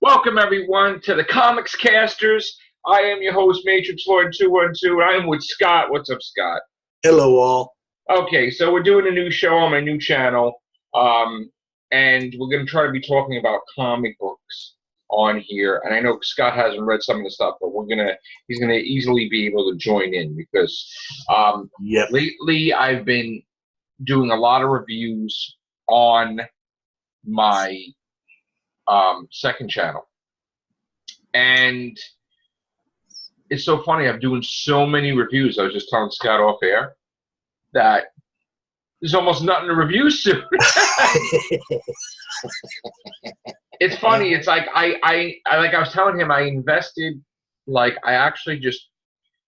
Welcome, everyone, to the Comics Casters. I am your host, Matrixlord212, and I am with Scott. What's up, Scott? Hello, all. Okay, so we're doing a new show on my new channel, and we're going to try to be talking about comic books on here. And I know Scott hasn't read some of the stuff, but he's gonna easily be able to join in because lately I've been doing a lot of reviews on my second channel, and it's so funny. I'm doing so many reviews. I was just telling Scott off air that there's almost nothing to review soon. It's funny. It's like I like I was telling him I invested, like I actually just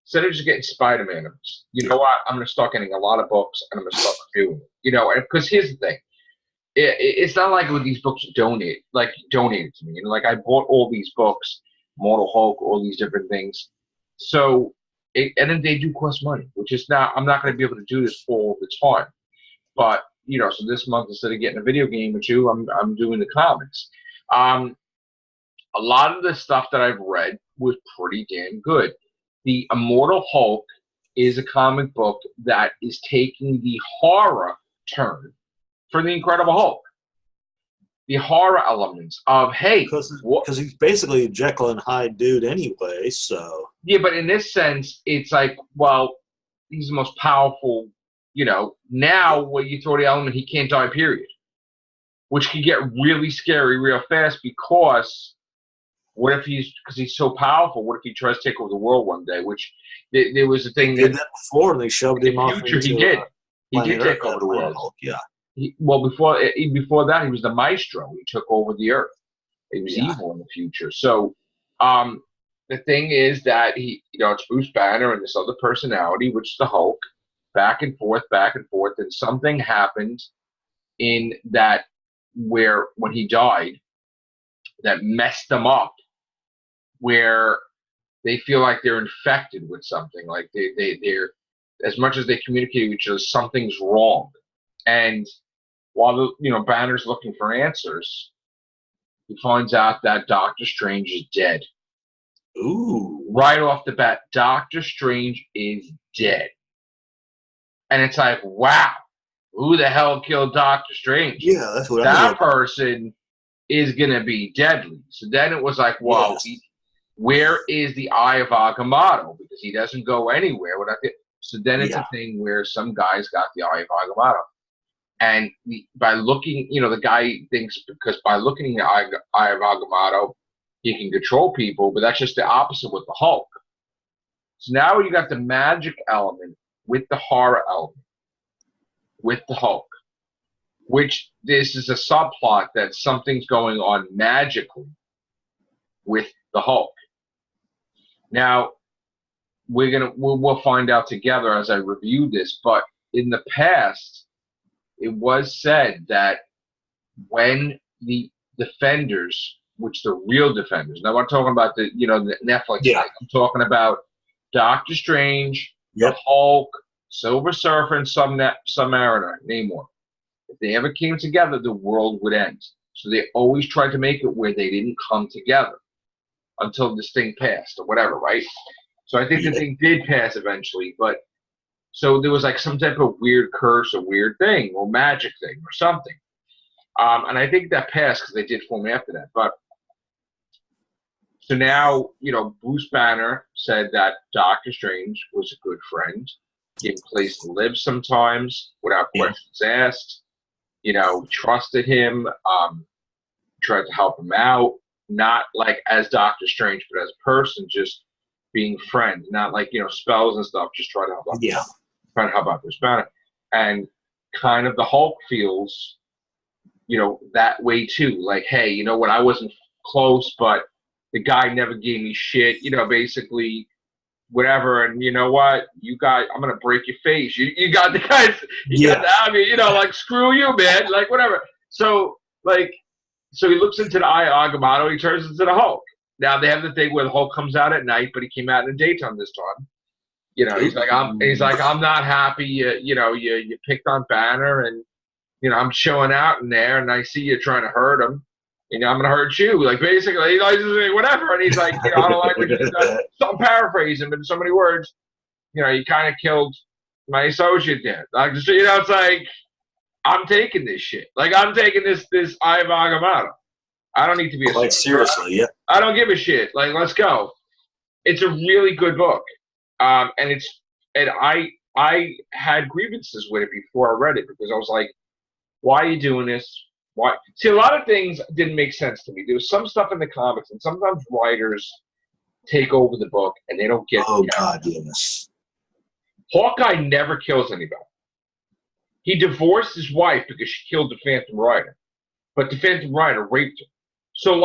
instead of just getting Spider-Man, you know what? I'm gonna start getting a lot of books and I'm gonna start reviewing it. You know, because here's the thing. It's not like with these books donated to me. You know, like I bought all these books, Mortal Hulk, all these different things. So, and then they do cost money, which is not. I'm not going to be able to do this all the time. But you know, so this month instead of getting a video game or two, I'm doing the comics. A lot of the stuff that I've read was pretty damn good. The Immortal Hulk is a comic book that is taking the horror turn for the Incredible Hulk. The horror elements of, hey, because he's basically a Jekyll and Hyde dude anyway, so yeah, but in this sense, it's like, well, he's the most powerful. You know, now when you throw the element, he can't die, period, which can get really scary real fast because what if because he's so powerful? What if he tries to take over the world one day? Which there was a thing they did that before, and they shoved him off into he did take over the world. Hulk, yeah. Before that, he was the Maestro. He took over the Earth. He was evil in the future. So, the thing is that it's Bruce Banner and this other personality, which is the Hulk, back and forth, and something happened in that where when he died, that messed them up, where they feel like they're infected with something, like they're as much as they communicate with each other, something's wrong, and while Banner's looking for answers, he finds out that Doctor Strange is dead. Ooh! Right off the bat, Doctor Strange is dead, and it's like, wow, who the hell killed Doctor Strange? Yeah, that's what that person is gonna be deadly. So then it was like, well, where is the Eye of Agamotto? Because he doesn't go anywhere without it. So then it's a thing where some guys got the Eye of Agamotto. And by looking, the guy thinks because by looking at the Eye of Agamotto, he can control people, but that's just the opposite with the Hulk. So now you got the magic element with the horror element with the Hulk, which this is a subplot that something's going on magically with the Hulk. Now, we'll find out together as I review this, but in the past, it was said that when the Defenders, which the real Defenders, now I'm talking about the Netflix, I'm talking about Doctor Strange, the Hulk, Silver Surfer, and Submariner, Namor. If they ever came together, the world would end. So they always tried to make it where they didn't come together until this thing passed or whatever, right? So I think the thing did pass eventually, but so there was like some type of weird curse or weird thing or magic thing or something. And I think that passed because they did form after that. But so now, Bruce Banner said that Doctor Strange was a good friend, gave him a place to live sometimes without questions asked. Trusted him, tried to help him out, not like as Doctor Strange, but as a person, just being friends, not like, spells and stuff, just try to help out. Yeah. Trying to help out Bruce Banner. And kind of the Hulk feels, that way too. Like, hey, you know what, I wasn't close, but the guy never gave me shit, basically whatever, and you know what, I'm gonna break your face. You got the guys, got the, like screw you, man, like whatever. So he looks into the Eye of Agamotto, he turns into the Hulk. Now they have the thing where the Hulk comes out at night, but he came out in the daytime this time. He's like, I'm not happy. You picked on Banner, and I'm showing out in there, and I see you trying to hurt him. I'm gonna hurt you. Like basically, he's like whatever, and he's like, I don't like what you done. So I'm paraphrasing, but in so many words, you kind of killed my associate there. Like, it's like I'm taking this shit. Like I'm taking this Eye of Agamotto. I don't need to be quite seriously. Yeah, I don't give a shit. Like, let's go. It's a really good book, and I had grievances with it before I read it because I was like, why are you doing this? Why? See, a lot of things didn't make sense to me. There was some stuff in the comics, and sometimes writers take over the book and they don't get. Oh God, yes. Hawkeye never kills anybody. He divorced his wife because she killed the Phantom Rider, but the Phantom Rider raped her. So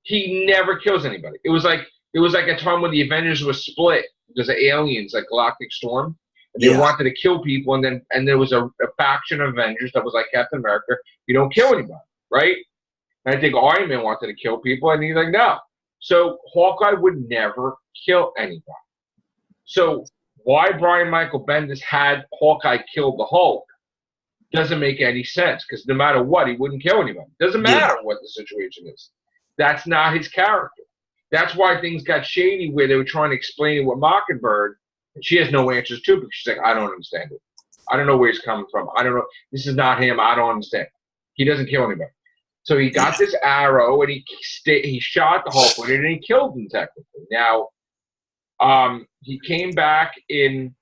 he never kills anybody. It was like a time when the Avengers was split because of aliens, like Galactic Storm. They wanted to kill people, and there was a faction of Avengers that was like Captain America. You don't kill anybody, right? And I think Iron Man wanted to kill people, and he's like, no. So Hawkeye would never kill anybody. So why Brian Michael Bendis had Hawkeye kill the Hulk doesn't make any sense, because no matter what, he wouldn't kill anybody. Doesn't matter what the situation is. That's not his character. That's why things got shady where they were trying to explain it with Mockingbird. She has no answers to, because she's like, I don't understand it. I don't know where he's coming from. I don't know. This is not him. I don't understand. He doesn't kill anybody. So he got this arrow, and he shot the Hulk with it, and he killed him technically. Now, he came back in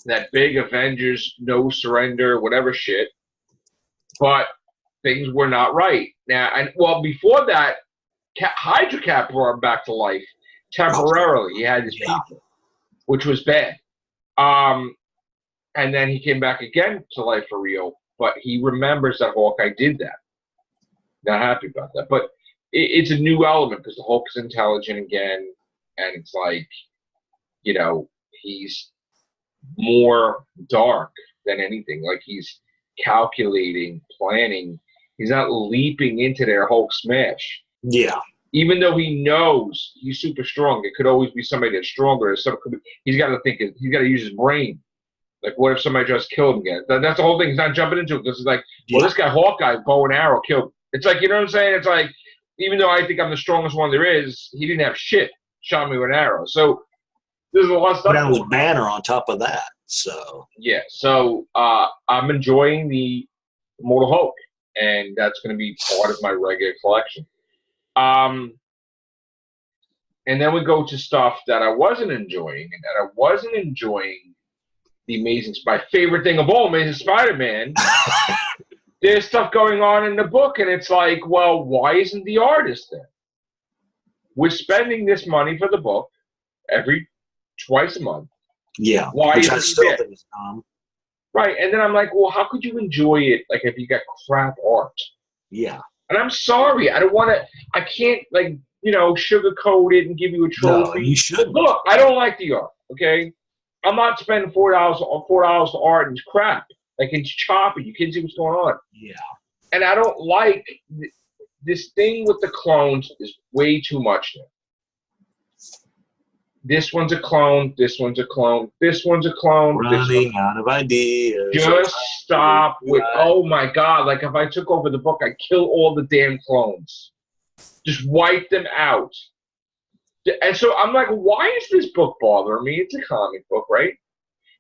that big Avengers No Surrender, whatever shit, but things were not right. Now, before that, Hydra Cat brought him back to life temporarily. He had his people, which was bad. And then he came back again to life for real, but he remembers that Hawkeye did that. Not happy about that. But it's a new element because the Hulk is intelligent again, and it's like, he's more dark than anything. Like, he's calculating, planning. He's not leaping into their Hulk smash. Yeah. Even though he knows he's super strong, it could always be somebody that's stronger. He's got to think. He's got to use his brain. Like, what if somebody just killed him again? That's the whole thing. He's not jumping into it because it's like, well, this guy Hawkeye, bow and arrow, killed him. It's like, you know what I'm saying? It's like, even though I think I'm the strongest one there is, he didn't have shit. Shot me with an arrow. So there's a lot of stuff. Down with Banner on top of that. So yeah. So I'm enjoying the Immortal Hulk, and that's going to be part of my regular collection. And then we go to stuff that I wasn't enjoying, and that I wasn't enjoying my favorite thing of all, Amazing Spider-Man. There's stuff going on in the book, and it's like, well, why isn't the artist there? We're spending this money for the book twice a month. Yeah. Why which isn't I still he think is dumb. Right, and then I'm like, well, how could you enjoy it, like, if you got crap art? Yeah. And I'm sorry, I don't want to. I can't, like, sugarcoat it and give you a trophy. No, you shouldn't. Look, I don't like the art. Okay, I'm not spending $4 for art and it's crap. Like, it's choppy. You can't see what's going on. Yeah. And I don't like this thing with the clones. Is way too much now. This one's a clone. This one's a clone. This one's a clone. Running out of ideas. Just stop with, oh my God. Like, if I took over the book, I'd kill all the damn clones. Just wipe them out. And so I'm like, why is this book bothering me? It's a comic book, right?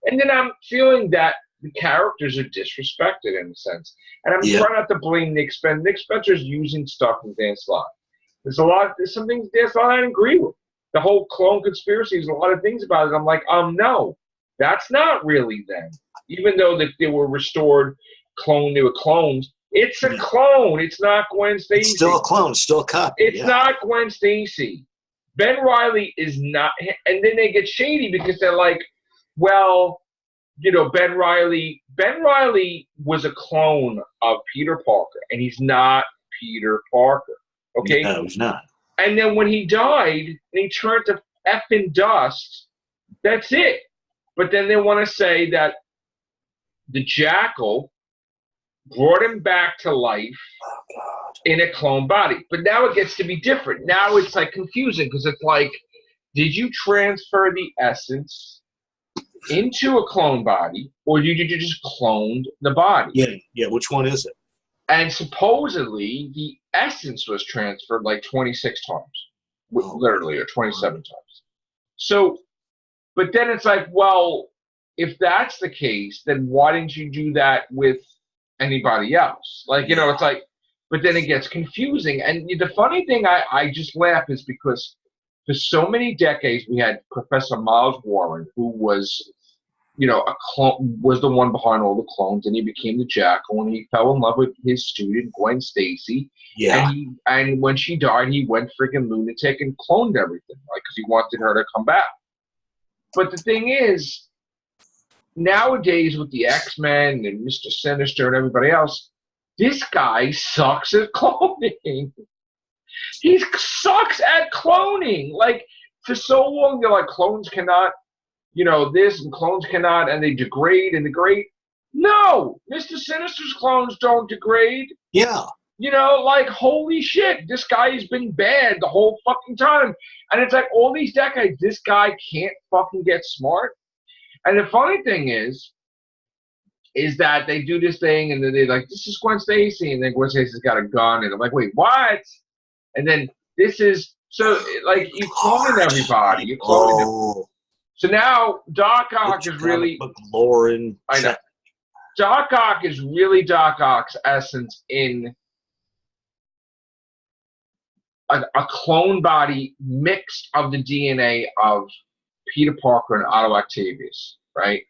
And then I'm feeling that the characters are disrespected in a sense. And I'm trying not to blame Nick Spencer. Nick Spencer's using stuff from Dan Slott. There's some things Dan Slott I didn't agree with. The whole clone conspiracy, there's a lot of things about it. I'm like, no, that's not really them. Even though that they were restored they were clones. It's a clone. It's not Gwen Stacy. It's still a clone. Still a copy. It's not Gwen Stacy. Ben Reilly is not. And then they get shady because they're like, well, Ben Reilly was a clone of Peter Parker, and he's not Peter Parker. Okay? No, he's not. And then when he died and he turned to effing dust, that's it. But then they want to say that the Jackal brought him back to life in a clone body. But now it gets to be different. Now it's like confusing because it's like, did you transfer the essence into a clone body, or did you just clone the body? Yeah. Which one is it? And supposedly the essence was transferred like 26 times, literally, or 27 times. So, but then it's like, well, if that's the case, then why didn't you do that with anybody else? Like, you know, it's like, but then it gets confusing. And the funny thing, I just laugh is because for so many decades we had Professor Miles Warren, who was, you know, a clone, was the one behind all the clones, and he became the Jackal, and he fell in love with his student Gwen Stacy. Yeah. And when she died, he went freaking lunatic and cloned everything, like, because he wanted her to come back. But the thing is, nowadays with the X-Men and Mr. Sinister and everybody else, this guy sucks at cloning. He sucks at cloning. Like, for so long, they're like, clones cannot, you know, this, and clones cannot, and they degrade and degrade. No! Mr. Sinister's clones don't degrade. Yeah. You know, like, holy shit, this guy has been bad the whole fucking time. And it's like, all these decades, this guy can't fucking get smart. And the funny thing is that they do this thing, and then they're like, this is Gwen Stacy, and then Gwen Stacy's got a gun, and I'm like, wait, what? And then this is, so, like, you cloning everybody. You're cloning them. So now Doc Ock is really Lauren. I know. Doc Ock is really Doc Ock's essence in a clone body mixed of the DNA of Peter Parker and Otto Octavius, right?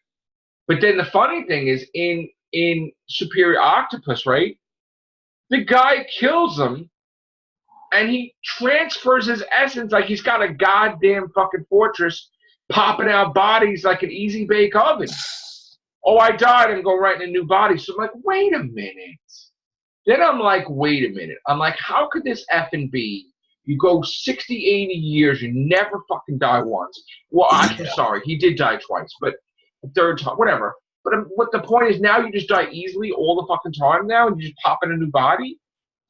But then the funny thing is in Superior Octopus, right? The guy kills him and he transfers his essence like he's got a goddamn fucking fortress popping out bodies like an easy bake oven. Oh, I died and go right in a new body. So I'm like, wait a minute. Then I'm like, wait a minute. I'm like, how could this effing be? You go 60, 80 years, you never fucking die once. Well, I'm sorry, he did die twice, but the third time, whatever. But what the point is, now you just die easily all the fucking time now, and you just pop in a new body?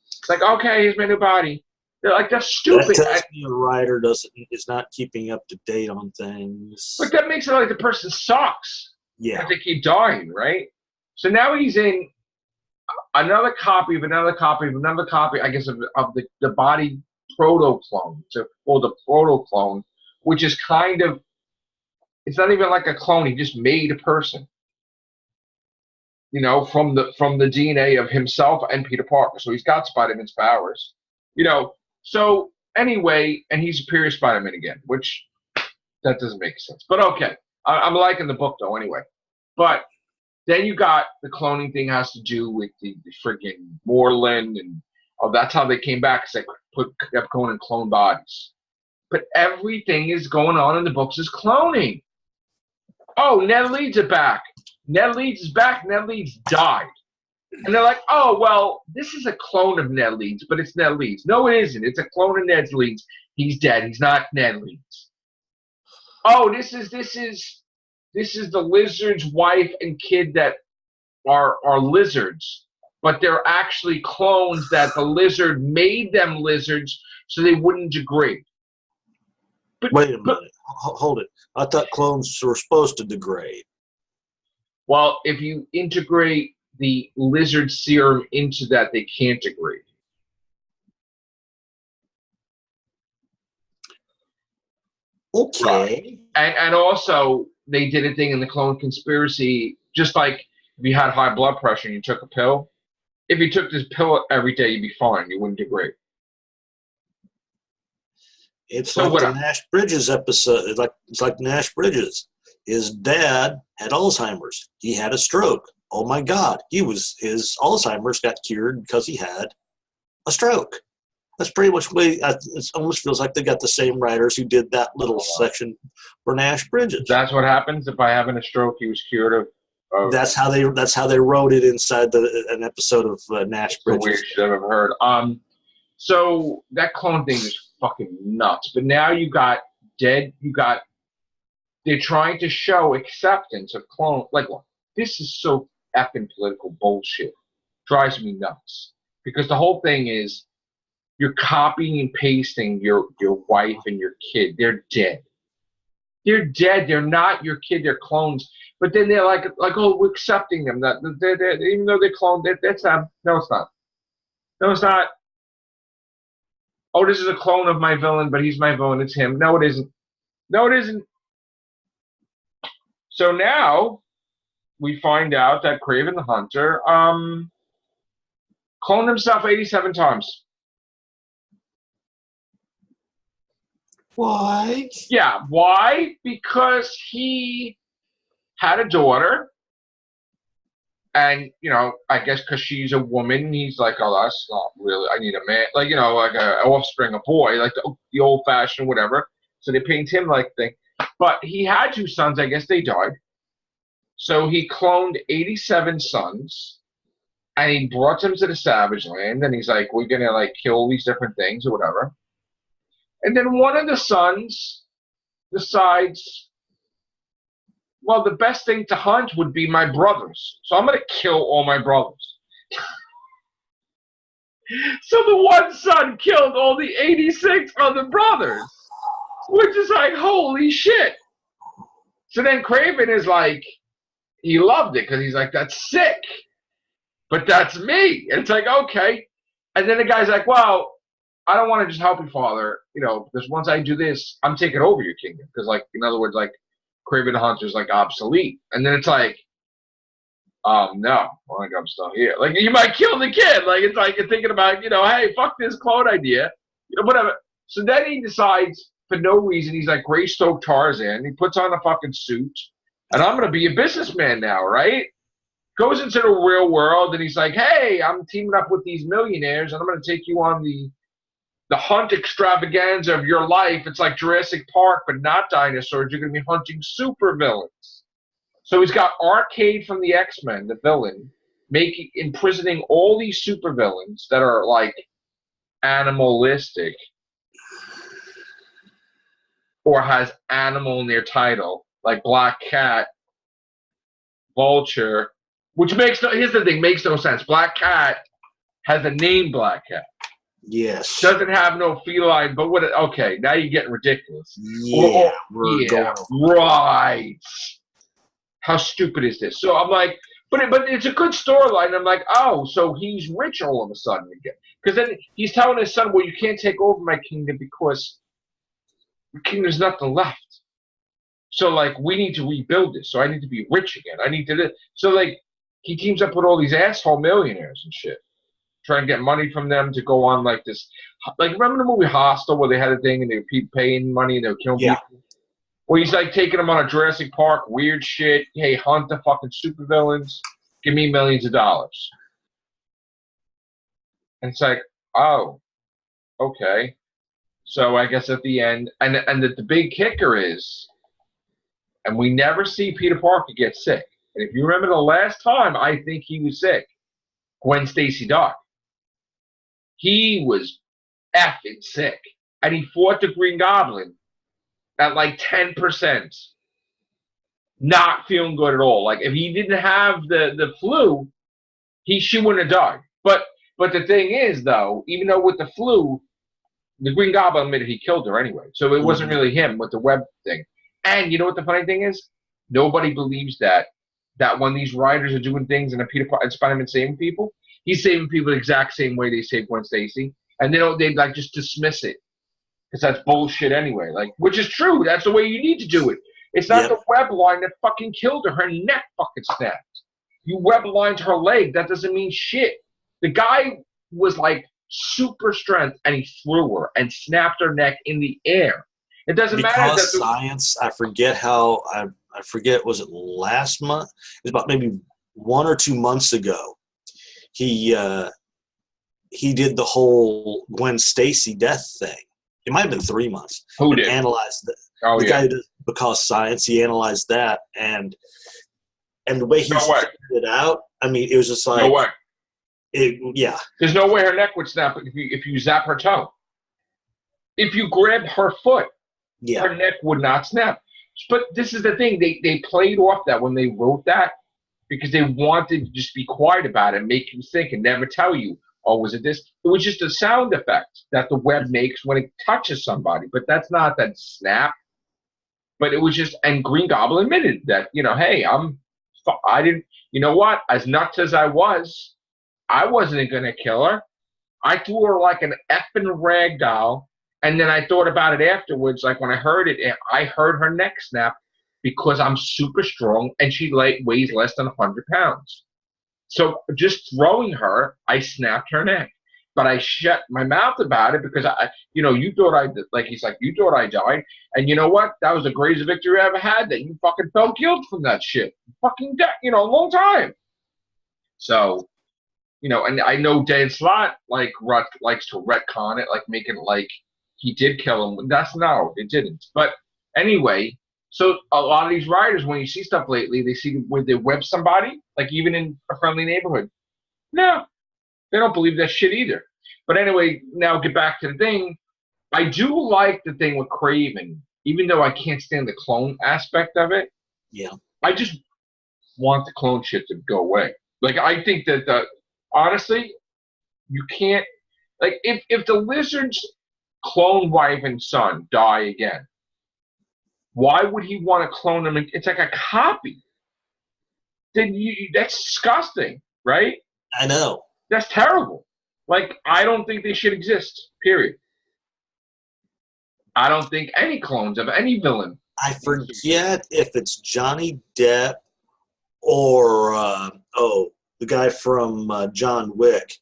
It's like, okay, here's my new body. They're like, that's stupid. That tells me a writer is not keeping up to date on things. But that makes it like the person sucks. Yeah. They keep dying, right? So now he's in another copy of another copy of another copy, I guess, of the body proto-clone, or the proto-clone, which is kind of, it's not even like a clone. He just made a person, you know, from the DNA of himself and Peter Parker. So he's got Spider-Man's powers, you know. So anyway, and he's Superior Spider-Man again, which that doesn't make sense. But okay, I'm liking the book though anyway. But then you got the cloning thing has to do with the freaking Moreland, and that's how they came back, because they kept going in clone bodies. But everything is going on in the books is cloning. Oh, Ned Leeds are back. Ned Leeds is back. Ned Leeds died. And they're like, oh, well, this is a clone of Ned Leeds, but it's Ned Leeds. No, it isn't. It's a clone of Ned Leeds. He's dead. He's not Ned Leeds. Oh, this is the lizard's wife and kid that are lizards, but they're actually clones that the lizard made them lizards so they wouldn't degrade. But, wait a minute. Hold it. I thought clones were supposed to degrade. Well, if you integrate the lizard serum into that, they can't degrade. Okay. And also, they did a thing in the clone conspiracy, just like if you had high blood pressure and you took a pill, if you took this pill every day, you'd be fine. You wouldn't degrade. It's so like the Nash Bridges episode. It's like Nash Bridges. His dad had Alzheimer's. He had a stroke. Oh my God! His Alzheimer's got cured because he had a stroke. That's pretty much it almost feels like they got the same writers who did that little section for Nash Bridges. That's what happens if by having a stroke he was cured of. That's how they wrote it inside an episode of Nash Bridges. The weirdest shit I've ever heard. So that clone thing is fucking nuts. But now you got they're trying to show acceptance of clone. Like, this is so effing political bullshit. Drives me nuts. Because the whole thing is, you're copying and pasting your wife and your kid. They're dead. They're dead. They're not your kid. They're clones. But then they're like, oh, we're accepting them. That even though they're cloned, that's them. No, it's not. No, it's not. Oh, this is a clone of my villain, but he's my villain. It's him. No, it isn't. No, it isn't. So now we find out that Kraven the Hunter cloned himself 87 times. Why? Yeah, why? Because he had a daughter, and, you know, I guess because she's a woman, he's like, oh, that's not really, I need a man, like, you know, like an offspring, a boy, like the old-fashioned whatever. So they paint him like thing. But he had 2 sons, I guess they died. So he cloned 87 sons, and he brought them to the Savage Land, and he's like, we're going to, like, kill these different things or whatever. And then one of the sons decides, well, the best thing to hunt would be my brothers. So I'm going to kill all my brothers. So the one son killed all the 86 other brothers, which is like, holy shit. So then Kraven is like, he loved it because he's like, that's sick. But that's me. And it's like, okay. And then the guy's like, well, I don't want to just help you, Father, you know, because once I do this, I'm taking over your kingdom. Because, like, in other words, like, Kraven the Hunter's, like, obsolete. And then it's like, no, like, I'm still here. Like, you might kill the kid. Like, it's like you're thinking about, you know, hey, fuck this clone idea. You know, whatever. So then he decides, for no reason, he's like Greystoke Tarzan. He puts on a fucking suit. And I'm going to be a businessman now, right? Goes into the real world, and he's like, hey, I'm teaming up with these millionaires, and I'm going to take you on the hunt extravaganza of your life. It's like Jurassic Park, but not dinosaurs. You're going to be hunting supervillains. So he's got Arcade from the X-Men, the villain, imprisoning all these supervillains that are, like, animalistic or has animal in their title, like Black Cat, Vulture, which makes no, here's the thing, makes no sense. Black Cat has a name Black Cat. Yes. Doesn't have no feline, but what? Okay, now you're getting ridiculous. Yeah, right. How stupid is this? So I'm like, but it's a good storyline. I'm like, oh, so he's rich all of a sudden again. Because then he's telling his son, well, you can't take over my kingdom because the kingdom's nothing left. So, like, we need to rebuild this. So I need to be rich again. I need to. So, like, he teams up with all these asshole millionaires and shit. Trying to get money from them to go on, like, this. Like, remember the movie Hostel where they had a thing and they would paying money and they would kill people? Where he's, like, taking them on a Jurassic Park, weird shit. Hey, hunt the fucking supervillains. Give me millions of dollars. And it's like, oh, okay. So I guess at the end, and the big kicker is, and we never see Peter Parker get sick. And if you remember the last time I think he was sick, Gwen Stacy died. He was effing sick. And he fought the Green Goblin at like 10%. Not feeling good at all. Like, if he didn't have the flu, she wouldn't have died. But the thing is, though, even though with the flu, the Green Goblin admitted he killed her anyway. So it wasn't really him with the web thing. And you know what the funny thing is? Nobody believes that when these writers are doing things and Spider-Man saving people, he's saving people the exact same way they saved Gwen Stacy. And they like just dismiss it. Because that's bullshit anyway. Like, which is true. That's the way you need to do it. It's not the web line that fucking killed her. Her neck fucking snapped. You web lined her leg. That doesn't mean shit. The guy was like super strength and he threw her and snapped her neck in the air. It doesn't matter. Because science, I forget, was it last month? It was about maybe 1 or 2 months ago. He did the whole Gwen Stacy death thing. It might have been 3 months. Who did? Analyzed that. Oh, the guy did, because science, he analyzed that, and the way he figured it out, I mean, it was just like, no way. There's no way her neck would snap if you zap her toe. If you grab her foot, her neck would not snap. But this is the thing. They played off that when they wrote that because they wanted to just be quiet about it, make you think, and never tell you, oh, was it this? It was just a sound effect that the web makes when it touches somebody. But that's not that snap. But it was just, and Green Goblin admitted that, you know, hey, I didn't, you know what? As nuts as I wasn't going to kill her. I threw her like an effing rag doll, and then I thought about it afterwards. Like when I heard it, I heard her neck snap because I'm super strong, and she weighs less than 100 pounds. So just throwing her, I snapped her neck. But I shut my mouth about it because you thought he's like, you thought I died. And you know what? That was the greatest victory I ever had, that you fucking felt guilt from that shit. Fucking, a long time. So, and I know Dan Slott, likes to retcon it, like make it like he did kill him. No, it didn't. But anyway, so a lot of these writers, when you see stuff lately, they see where they web somebody, like even in a friendly neighborhood. No, they don't believe that shit either. But anyway, now get back to the thing. I do like the thing with Craven, even though I can't stand the clone aspect of it. Yeah. I just want the clone shit to go away. Like, I think that, honestly, you can't, like, if the Lizard's clone wife and son die again, why would he want to clone them? It's like a copy. That's disgusting, right? I know. That's terrible. Like, I don't think they should exist, period. I don't think any clones of any villain. I forget if it's Johnny Depp or, the guy from John Wick,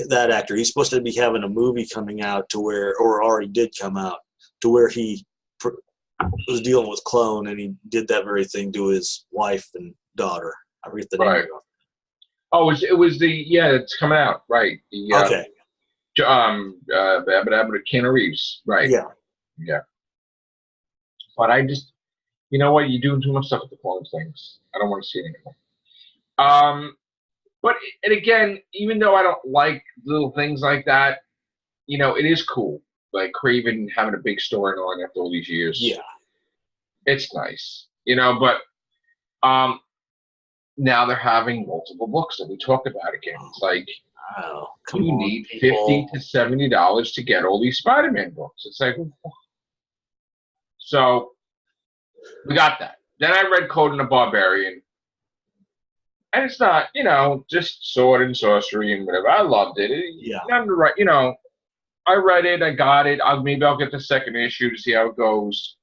that actor. He's supposed to be having a movie coming out or already did come out, to where he was dealing with clone, and he did that very thing to his wife and daughter. I forget the name of it. Oh, it was it's coming out, right. Okay. Keanu Reeves, right. Yeah. But I just, you know what, you're doing too much stuff with the clone things. I don't want to see it anymore. But, and again, even though I don't like little things like that, it is cool. Like Craven having a big storyline after all these years. Yeah. It's nice, but now they're having multiple books that we talk about again. It's like, you need $50 to $70 to get all these Spider-Man books. It's like, so we got that. Then I read Conan the Barbarian, and it's not, just sword and sorcery and whatever. I loved it. I read it. I got it. Maybe I'll get the second issue to see how it goes.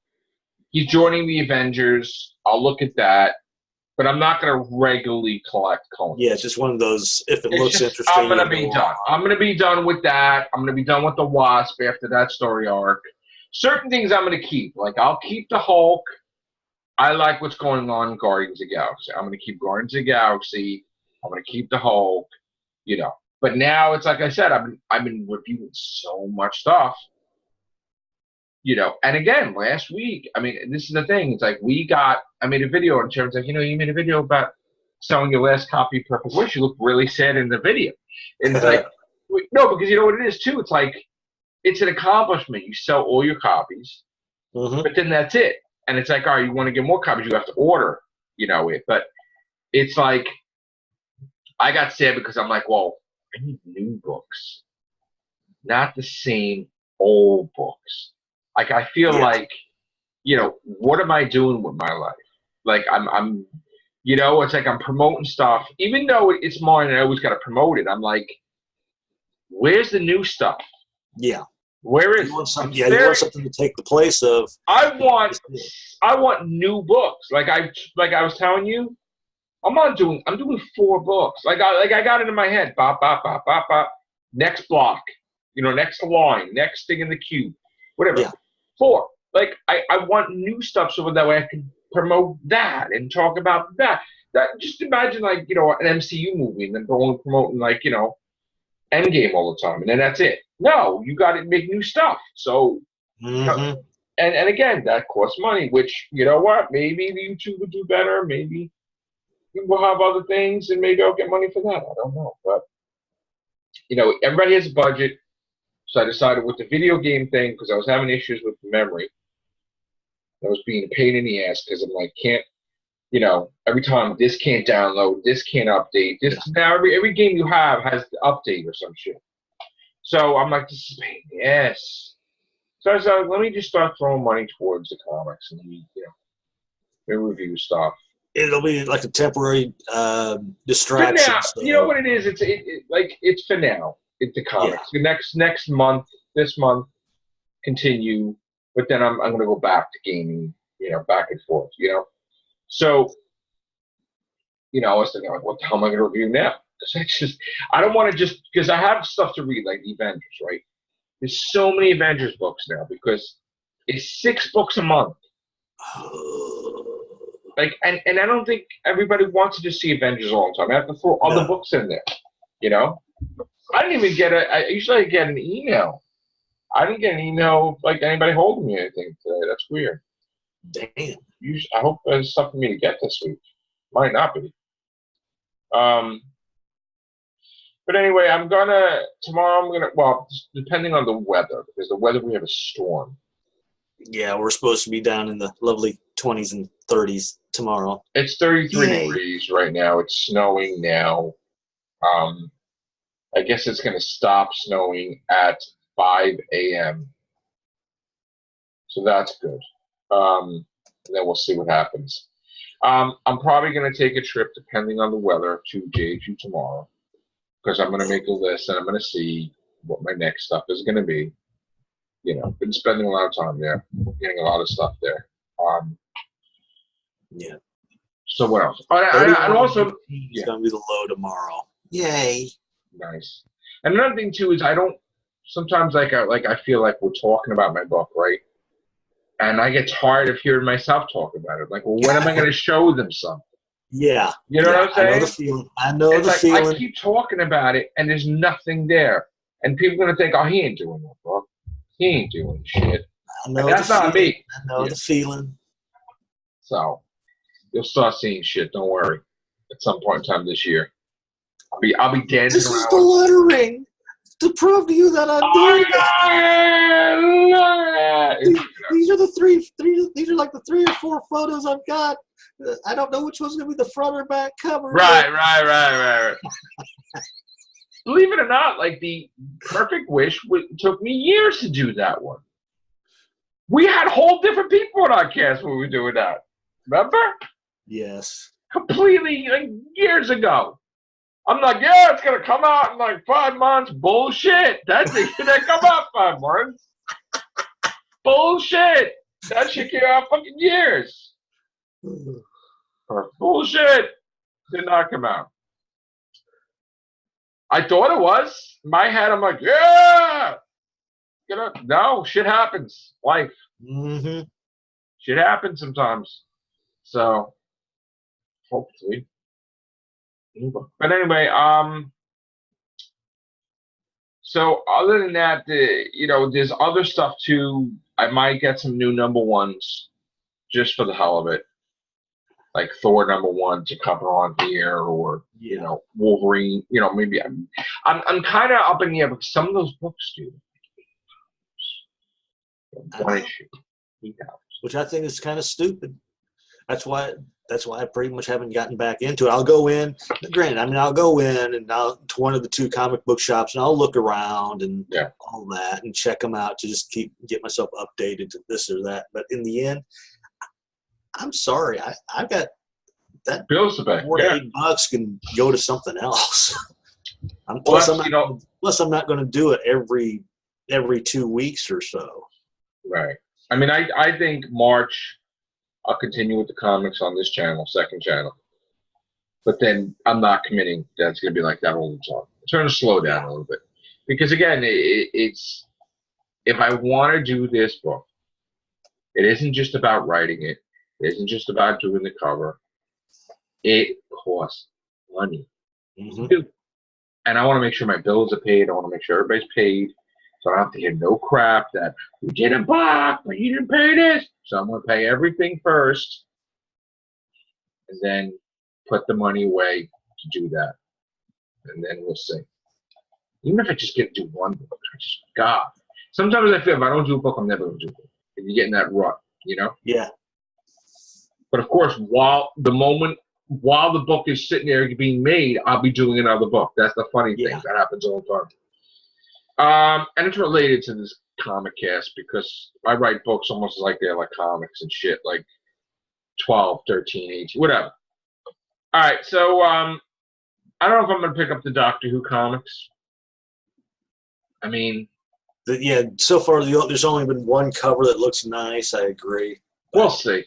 He's joining the Avengers. I'll look at that. But I'm not going to regularly collect Conan. Yeah, it's just one of those, if it looks interesting. I'm going to be done. I'm going to be done with that. I'm going to be done with the Wasp after that story arc. Certain things I'm going to keep. Like, I'll keep the Hulk. I like what's going on in Guardians of the Galaxy. I'm going to keep Guardians of the Galaxy. I'm going to keep the Hulk. But now it's like I said, I've been reviewing so much stuff. And again, last week, this is the thing. It's like I made a video in terms of, you made a video about selling your last copy of Perfect Wish. You look really sad in the video. And it's like, no, because you know what it is too? It's like, it's an accomplishment. You sell all your copies, but then that's it. And it's like, all right, you want to get more copies, you have to order, it. But it's like, I got sad because I'm like, well, I need new books, not the same old books. Like, I feel like, what am I doing with my life? Like, I'm it's like I'm promoting stuff. Even though it's mine and I always got to promote it, I'm like, where's the new stuff? Yeah. Where is you want something, you want something to take the place of. I want new books. Like I was telling you, I'm doing 4 books. Like I got it in my head. Bop, bop, bop, bop, bop. Next block. Next line. Next thing in the queue. Whatever. Yeah. 4. Like I want new stuff so that way I can promote that and talk about that. Just imagine like, an MCU movie and then going promoting like, Endgame all the time and then that's it. No, you got to make new stuff. So, and again, that costs money, which, you know what? Maybe the YouTube would do better. Maybe we'll have other things and maybe I'll get money for that. I don't know. But, everybody has a budget. So I decided with the video game thing, because I was having issues with the memory, I was being a pain in the ass because I'm like, every time this can't download, this can't update. Now every game you have has to update or some shit. So I'm like, this is a pain in the ass. So I said, let me just start throwing money towards the comics and maybe review stuff. It'll be like a temporary distraction. For now, you know what it is? It's for now. into comics. Next month, this month, continue, but then I'm going to go back to gaming, back and forth, So, I was thinking, like, what the hell am I going to review now? Because I don't want to because I have stuff to read, like the Avengers, right? There's so many Avengers books now because it's 6 books a month. Like, and I don't think everybody wants to just see Avengers all the time. I have to throw other books in there, I didn't even get I usually get an email. I didn't get an email like anybody holding me anything today. That's weird. Damn. I hope there's something for me to get this week. Might not be. But anyway, tomorrow well, depending on the weather, because the weather, we have a storm. Yeah, we're supposed to be down in the lovely 20s and 30s tomorrow. It's 33 degrees right now. It's snowing now. I guess it's going to stop snowing at 5 a.m. So that's good. And then we'll see what happens. I'm probably going to take a trip, depending on the weather, to JHU tomorrow. Because I'm going to make a list and I'm going to see what my next stuff is going to be. Been spending a lot of time there, getting a lot of stuff there. Yeah. So what else? And also, it's going to be the low tomorrow. Yay. Nice. And another thing too is sometimes I feel like we're talking about my book, right? And I get tired of hearing myself talk about it. Like, well, when am I going to show them something? Yeah. You know what I'm saying? I know the feeling. I keep talking about it, and there's nothing there. And people are going to think, oh, he ain't doing that, bro. He ain't doing shit. I know that's not me. I know the feeling. So, you'll start seeing shit. Don't worry. At some point in time this year. I'll be dancing around. This is the lettering to prove to you that I'm doing it. These are the three. These are like the 3 or 4 photos I've got. I don't know which one's going to be the front or back cover. Right. Believe it or not, like the Perfect Wish took me years to do that one. We had whole different people in our cast when we were doing that. Remember? Yes. Completely years ago. I'm like, yeah, it's going to come out in like 5 months. Bullshit. That thing didn't come out 5 months. Bullshit. That shit came out fucking years. Bullshit. Did not come out. I thought it was. In my head, I'm like, yeah. No, shit happens. Life. Mm-hmm. Shit happens sometimes. So, hopefully. But anyway, so other than that, there's other stuff too. I might get some new #1s just for the hell of it. Like Thor #1 to cover on here, or Wolverine. Maybe I'm kind of up in the air because some of those books do. One issue. Which I think is kind of stupid. That's why I pretty much haven't gotten back into it. I'll go in. Granted, I'll go in and to one of the 2 comic book shops and I'll look around and all that and check them out to just get myself updated to this or that. But in the end, I'm sorry. I've got that bills to pay. $8 can go to something else. Plus, I'm not going to do it every 2 weeks or so. Right. I mean, I think March I'll continue with the comics on this channel, second channel. But then I'm not committing that it's going to be like that all the time. I'm trying to slow down a little bit. Because again, it's if I want to do this book, it isn't just about writing it. It isn't just about doing the cover. It costs money. Mm-hmm. And I want to make sure my bills are paid. I want to make sure everybody's paid. So I don't have to hear no crap that we did a book, but you didn't pay this. So I'm going to pay everything first and then put the money away to do that. And then we'll see. Even if I just get to do one book, God. Sometimes I feel if I don't do a book, I'm never going to do it. If you get in that rut, Yeah. But of course, while the book is sitting there being made, I'll be doing another book. That's the funny thing. That happens all the time. And it's related to this comic cast because I write books almost like they're like comics and shit, like 12, 13, 18, whatever. All right, so I don't know if I'm going to pick up the Doctor Who comics. I mean, yeah. So far, there's only been one cover that looks nice. I agree. We'll see.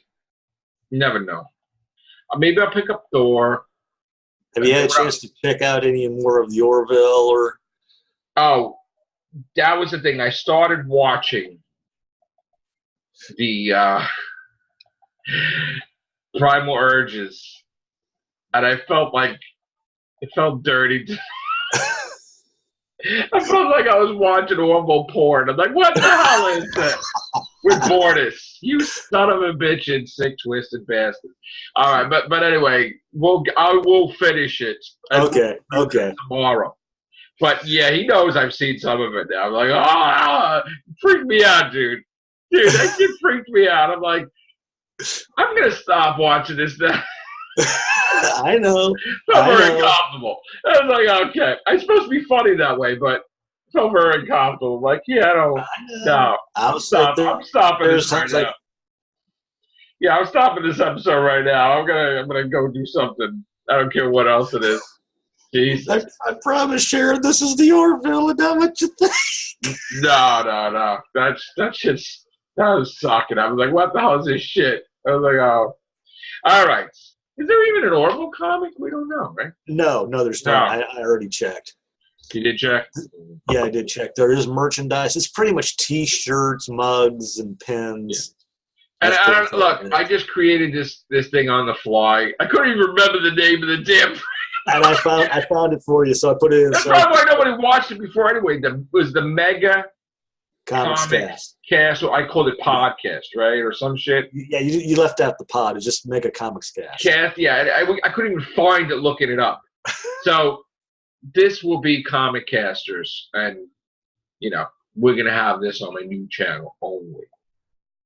You never know. Maybe I'll pick up Thor. Have you had a chance to check out any more of the Orville or? Oh, that was the thing. I started watching the Primal Urges, and I felt like it felt dirty. I felt like I was watching Orville porn. I'm like, what the hell is that? With Bortis, you son of a bitch and sick, twisted bastard. All right, but anyway, I will finish it. Okay. Tomorrow. But yeah, he knows I've seen some of it now. I'm like, freaked me out, dude. Dude, that kid freaked me out. I'm like, I'm gonna stop watching this now. I know. Felt very uncomfortable. I was like, okay. I'm supposed to be funny that way, but felt very uncomfortable. Like, yeah, no. I'm stopping this right now. Yeah, I'm stopping this episode right now. I'm gonna go do something. I don't care what else it is. Jesus. I promise, Sharon, this is the Orville and not what you think. No. That was sucking. I was like, what the hell is this shit? I was like, oh. All right. Is there even an Orville comic? We don't know, right? No, there's not. I already checked. You did check? Yeah, I did check. There is merchandise. It's pretty much T-shirts, mugs, and pins. Yeah. And look, I just created this thing on the fly. I couldn't even remember the name of the damn. And I found it for you, so I put it in. That's probably why nobody watched it before anyway. It was the Mega Comic Cast. I called it podcast, right, or some shit. Yeah, you left out the pod. It's just Mega Comics Cast. Yeah, I couldn't even find it looking it up. So this will be Comic Casters, and we're gonna have this on my new channel only.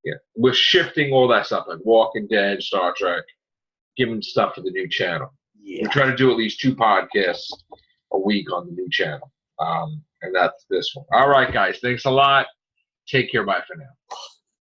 Yeah, we're shifting all that stuff like Walking Dead, Star Trek, giving stuff for the new channel. Yeah. We're trying to do at least 2 podcasts a week on the new channel, and that's this one. All right, guys, thanks a lot. Take care. Bye for now.